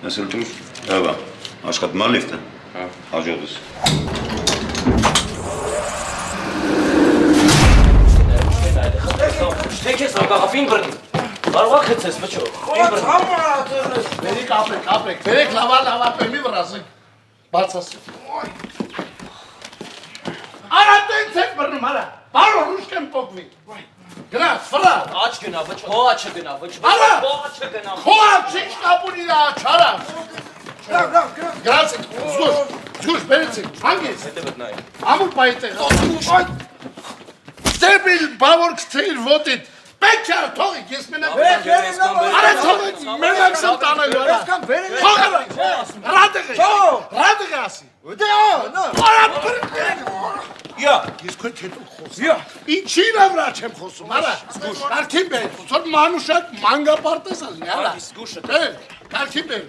Nasıl tur? Ava. Aşkat mal lifte. Hacıyoruz. Tekes ակաղապին բրնի, կարող ակեցես վճո, Բերիկ ապեք, բերեք լավա պեմի վրասեք, բացասեք Արա տենց եք բրնում, արա, բարո ռուշկ եմ պոգվի Գրած, վրա աչ գնա վճո, հո աչը գնա վճո, Արա, հո աչը գնա քո աչի շկապունի դա աչարա Գրած եք, զգուշ, բերեցեք, հանգես Հետե վտնայի Ամուր պայտեղ, Ստերբիլ բավոր կցեիր ոտիտ Պետք է թողիկ, ես մենակ Արա թողիկ, մենակ սմ տանելու արա Թողերը, ռադығы ասի Արա բրկեք Ես քույտ հետո խոսում Ինչին ավրա չեմ խոսում, արա Կարգին բեր, ոնց որ մանուշակ մանգապարտես ալնի, արա Կարգին բեր